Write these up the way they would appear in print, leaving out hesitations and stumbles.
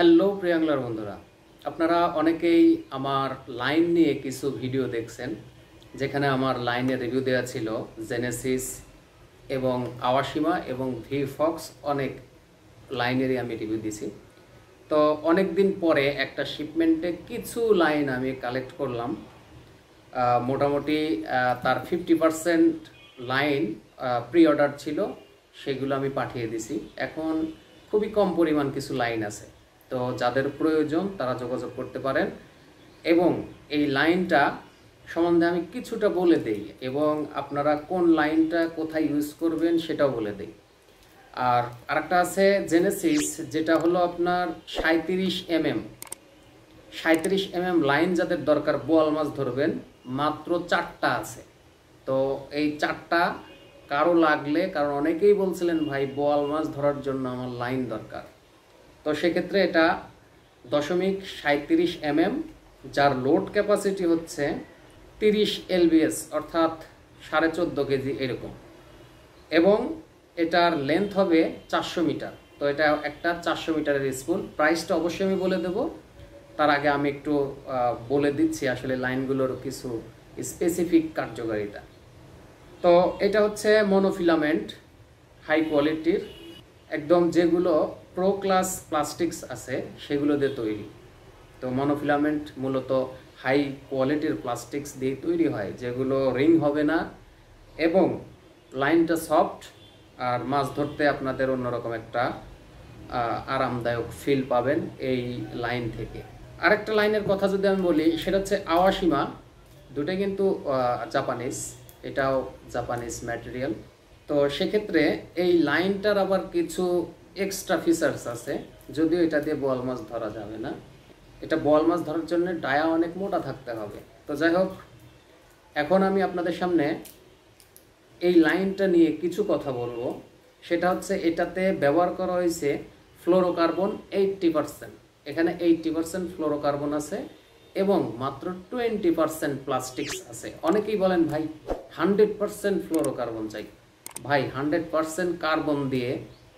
Hello প্রিয়াংলার বন্ধুরা, আপনারা অনেকেই আমার লাইন নিয়ে কিছু ভিডিও দেখছেন, যেখানে আমার লাইনের রিভিউ দেওয়া ছিল জেনেসিস এবং আওয়াশিমা এবং ভিফক্স, অনেক লাইনেরই আমি রিভিউ দিছি। তো অনেক দিন পরে একটা শিপমেন্টে কিছু লাইন আমি কালেক্ট করলাম। মোটামুটি তার 50% লাইন প্রি অর্ডার ছিল, সেগুলো আমি পাঠিয়ে দিছি। এখন খুবই কম পরিমাণ কিছু লাইন আছে, তো যাদের প্রয়োজন তারা যোগাযোগ করতে পারেন। এবং এই লাইনটা সম্বন্ধে আমি কিছুটা বলে দেই এবং আপনারা কোন লাইনটা কোথায় ইউজ করবেন সেটাও বলে দেই। আর আরেকটা আছে জেনেসিস, যেটা হলো আপনার 37 mm লাইন যাদের দরকার, বোয়াল মাছ ধরবেন, মাত্র 4টা আছে। তো এই 4টা কারো লাগলে, কারণ অনেকেই বলছিলেন ভাই বোয়াল মাছ ধরার জন্য আমার লাইন দরকার, তো সেক্ষেত্রে এটা 0.37 mm, যার লোড ক্যাপাসিটি হচ্ছে 30 lbs অর্থাৎ 14.5 কেজি এরকম, এবং এটার লেন্থ হবে 400 মিটার। তো এটা একটা 400 মিটারের স্পুল। প্রাইসটা অবশ্যই আমি বলে দেব, তার আগে আমি একটু বলে দিচ্ছি আসলে লাইনগুলোর কিছু স্পেসিফিক কার্যকারিতা। তো এটা হচ্ছে মনোফিলামেন্ট, হাই কোয়ালিটির, একদম যেগুলো প্রো ক্লাস প্লাস্টিক্স আছে সেগুলো দিয়ে তৈরি। তো মনোফিলামেন্ট মূলত হাই কোয়ালিটির প্লাস্টিক্স দিয়ে তৈরি হয়, যেগুলো রিং হবে না এবং লাইনটা সফট, আর মাছ ধরতে আপনাদের অন্যরকম একটা আরামদায়ক ফিল পাবেন এই লাইন থেকে। আরেকটা লাইনের কথা যদি আমি বলি, সেটা হচ্ছে আওয়াশিমা। দুটোই কিন্তু জাপানিজ, এটাও জাপানিজ ম্যাটেরিয়াল। তো সেক্ষেত্রে এই লাইনটার আবার কিছু এক্সট্রা ফিচার্স আছে, যদিও এটা দিয়ে বোয়াল মাছ ধরা যাবে না। এটা বোয়াল মাছ ধরার জন্য ডায়া অনেক মোটা থাকতে হবে। তো যাই হোক, এখন আমি আপনাদের সামনে এই লাইনটা নিয়ে কিছু কথা বলবো। সেটা হচ্ছে এটাতে ব্যবহার করা হয়েছে ফ্লোরোকার্বন 80%। এখানে 80% ফ্লোরোকার্বন আছে এবং মাত্র 20% প্লাস্টিক্স আছে। অনেকেই বলেন ভাই 100% ফ্লোরোকার্বন চাই। ভাই 100% কার্বন দিয়ে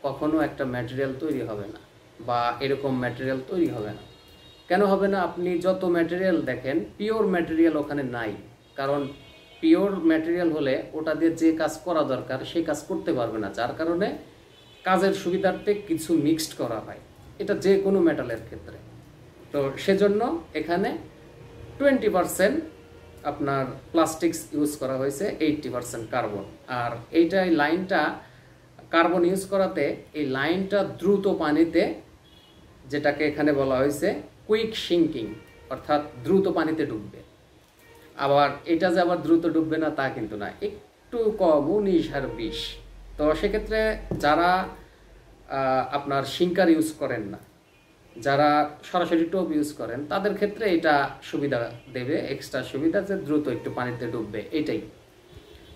কখনো একটা ম্যাটেরিয়াল তৈরি হবে না, বা এরকম ম্যাটেরিয়াল তৈরি হবে না। কেন হবে না? আপনি যত ম্যাটেরিয়াল দেখেন, পিওর ম্যাটেরিয়াল ওখানে নাই। কারণ পিওর ম্যাটেরিয়াল হলে ওটা দিয়ে যে কাজ করা দরকার সেই কাজ করতে পারবে না, যার কারণে কাজের সুবিধার্থে কিছু মিক্সড করা হয়, এটা যে কোনো মেটালের ক্ষেত্রে। তো সেজন্য এখানে 20% আপনার প্লাস্টিক্স ইউজ করা হয়েছে, 80% কার্বন। আর এইটাই লাইনটা কার্বন ইউজ করাতে এই লাইনটা দ্রুত পানিতে, যেটাকে এখানে বলা হয়েছে কুইক সিঙ্কিং, অর্থাৎ দ্রুত পানিতে ডুববে। আবার এটা যে আবার দ্রুত ডুববে না তা কিন্তু না, একটু কম, 19 আর 20। তো সেক্ষেত্রে যারা আপনার সিঙ্কার ইউজ করেন না, যারা সরাসরি টোপ ইউজ করেন, তাদের ক্ষেত্রে এটা সুবিধা দেবে, এক্সট্রা সুবিধা, যে দ্রুত একটু পানিতে ডুববে, এটাই।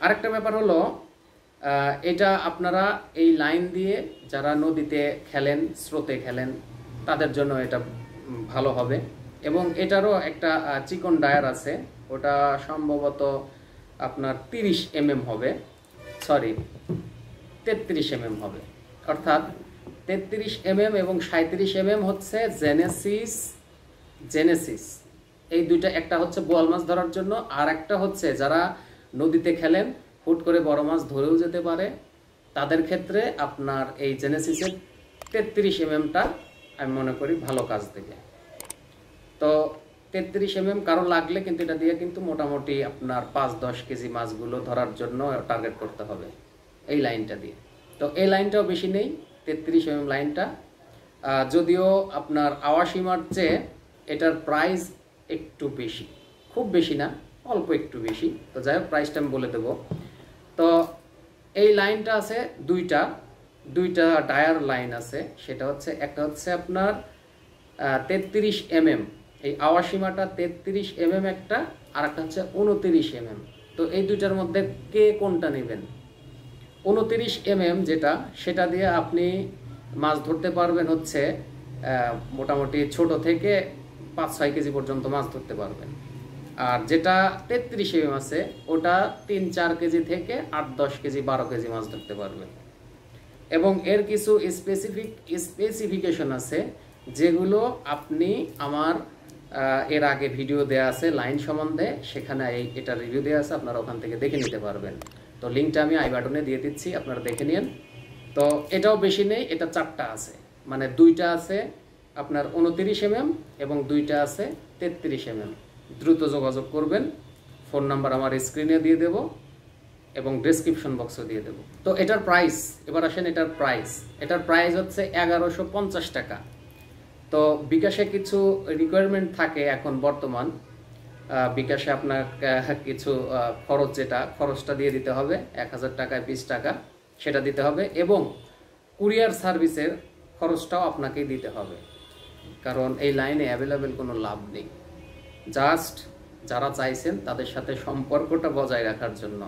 আরেকটা ব্যাপার হলো, এটা আপনারা এই লাইন দিয়ে যারা নদীতে খেলেন, স্রোতে খেলেন, তাদের জন্য এটা ভালো হবে। এবং এটারও একটা চিকন ডায়ার আছে, ওটা সম্ভবত আপনার 30 mm হবে, সরি 33 mm হবে। অর্থাৎ 33 mm এবং 37 mm হচ্ছে জেনেসিস। এই দুইটা, একটা হচ্ছে বোয়াল মাছ ধরার জন্য, আর একটা হচ্ছে যারা নদীতে খেলেন, হুট করে বড় মাছ ধরেও যেতে পারে, তাদের ক্ষেত্রে আপনার এই জেনেসিসের 33 mmটা আমি মনে করি ভালো কাজ দেবে। তো 33 mm কারো লাগলে কিন্তু এটা দিয়ে কিন্তু মোটামুটি আপনার 5-10 কেজি মাছগুলো ধরার জন্য টার্গেট করতে হবে এই লাইনটা দিয়ে। তো এই লাইনটাও বেশি নেই, 33 mm লাইনটা। যদিও আপনার আওয়াশিমার চেয়ে এটার প্রাইস একটু বেশি, খুব বেশি না, অল্প একটু বেশি। তো যাই হোক, প্রাইসটা আমি বলে দেব। তো এই লাইনটা আছে দুইটা ডায়ার লাইন আছে। সেটা হচ্ছে, একটা হচ্ছে আপনার 33 mm, এই আওয়াশিমাটা 33 mm একটা, আর একটা হচ্ছে 29 mm। তো এই দুইটার মধ্যে কে কোনটা নেবেন? 29 mm যেটা, সেটা দিয়ে আপনি মাছ ধরতে পারবেন হচ্ছে মোটামুটি ছোট থেকে 5-6 কেজি পর্যন্ত মাছ ধরতে পারবেন। আর যেটা 33 mm আছে, ওটা 3-4 কেজি থেকে 8-10 কেজি 12 কেজি মাছ ধরতে পারবেন। এবং এর কিছু স্পেসিফিকেশন আছে, যেগুলো আপনি আমার এর আগে ভিডিও দেওয়া আছে লাইন সম্বন্ধে, সেখানে এটা রিভিউ দেওয়া আছে, আপনারা ওখান থেকে দেখে নিতে পারবেন। তো লিঙ্কটা আমি আই বাটনে দিয়ে দিচ্ছি, আপনারা দেখে নিন। তো এটাও বেশি নেই, এটা 4টা আছে, মানে 2টা আছে আপনার 29 mm এবং 2টা আছে 33 mm। দ্রুত যোগাযোগ করবেন, ফোন নাম্বার আমার স্ক্রিনে দিয়ে দেব এবং ডেসক্রিপশন বক্সও দিয়ে দেব। তো এটার প্রাইস, এবার আসেন এটার প্রাইস হচ্ছে 1150 টাকা। তো বিকাশে কিছু রিকোয়ারমেন্ট থাকে এখন বর্তমান, বিকাশে আপনার কিছু খরচ, খরচটা দিয়ে দিতে হবে 1000 টাকায় 20 টাকা, সেটা দিতে হবে, এবং কুরিয়ার সার্ভিসের খরচটাও আপনাকেই দিতে হবে, কারণ এই লাইনে অ্যাভেলেবেল কোনো লাভ নেই, জাস্ট যারা চাইছেন তাদের সাথে সম্পর্কটা বজায় রাখার জন্য।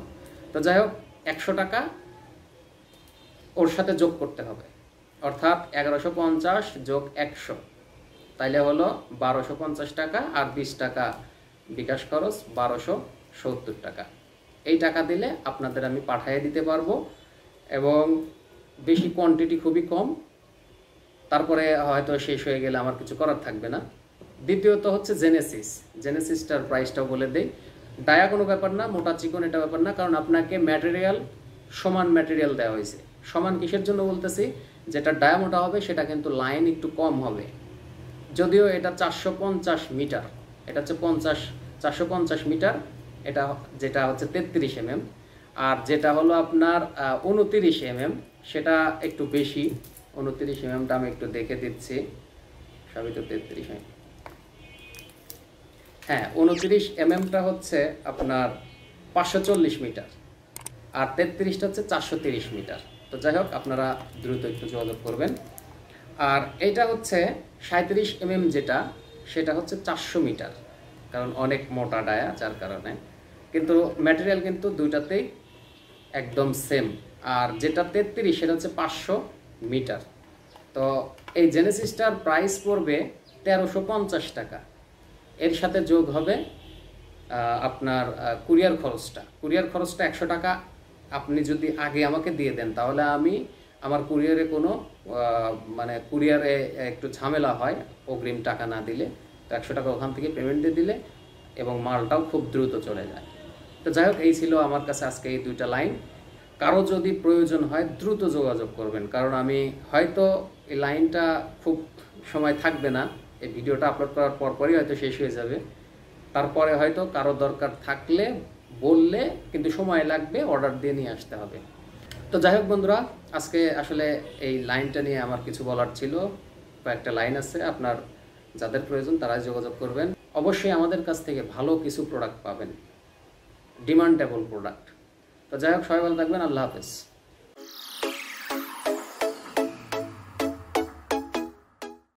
তো যাই হোক, 100 টাকা ওর সাথে যোগ করতে হবে, অর্থাৎ 1150 যোগ 100, তাইলে হলো 1250 টাকা, আর 20 টাকা বিকাশ খরচ, 1270 টাকা। এই টাকা দিলে আপনাদের আমি পাঠিয়ে দিতে পারবো, এবং বেশি কোয়ান্টিটি, খুবই কম, তারপরে হয়তো শেষ হয়ে গেলে আমার কিছু করার থাকবে না। দ্বিতীয়ত হচ্ছে জেনেসিসটার প্রাইসটাও বলে দেই। ডায়া কোনো ব্যাপার না, মোটা চিকন এটা ব্যাপার না, কারণ আপনাকে সমান ম্যাটেরিয়াল দেওয়া হয়েছে। সমান কিসের জন্য বলতেছি, যেটা ডায়া মোটা হবে সেটা কিন্তু লাইন একটু কম হবে, যদিও এটা 450 মিটার, এটা হচ্ছে 450 মিটার, এটা যেটা হচ্ছে 33 mm, আর যেটা হলো আপনার 29 mm, সেটা একটু বেশি। 29 mmটা আমি একটু দেখে দিচ্ছি, সবই তো 33 mm। হ্যাঁ, 29 mmটা হচ্ছে আপনার 540 মিটার, আর 33টা হচ্ছে 430 মিটার। তো যাই হোক, আপনারা দ্রুত একটু যোগাযোগ করবেন। আর এটা হচ্ছে 37 mm, সেটা হচ্ছে 400 মিটার, কারণ অনেক মোটা ডায়া, যার কারণে। কিন্তু ম্যাটেরিয়াল কিন্তু দুইটাতেই একদম সেম। আর যেটা 33 সেটা হচ্ছে 500 মিটার। তো এই জেনেসিসটার প্রাইস পড়বে 1350 টাকা। এর সাথে যোগ হবে আপনার কুরিয়ার খরচটা 100 টাকা আপনি যদি আগে আমাকে দিয়ে দেন, তাহলে আমি আমার কুরিয়ারে কোনো কুরিয়ারে একটু ঝামেলা হয় অগ্রিম টাকা না দিলে, তো 100 টাকা ওখান থেকে পেমেন্ট দিয়ে দিলে এবং মালটাও খুব দ্রুত চলে যায়। তো যাই হোক, এই ছিল আমার কাছে আজকে এই 2টা লাইন। কারো যদি প্রয়োজন হয় দ্রুত যোগাযোগ করবেন, কারণ আমি হয়তো এই লাইনটা খুব সময় থাকবে না, এই ভিডিওটা আপলোড করার পরপরই হয়তো শেষ হয়ে যাবে। তারপরে হয়তো কারো দরকার থাকলে বললে, কিন্তু সময় লাগবে, অর্ডার দিয়ে নিয়ে আসতে হবে। তো যাই হোক বন্ধুরা, আজকে আসলে এই লাইনটা নিয়ে আমার কিছু বলার ছিল। কয়েকটা লাইন আছে, আপনার যাদের প্রয়োজন তারাই যোগাযোগ করবেন। অবশ্যই আমাদের কাছ থেকে ভালো কিছু প্রোডাক্ট পাবেন, ডিমান্ডেবল প্রোডাক্ট। তো যাই হোক, সবাই ভালো থাকবেন, আল্লাহ হাফেজ।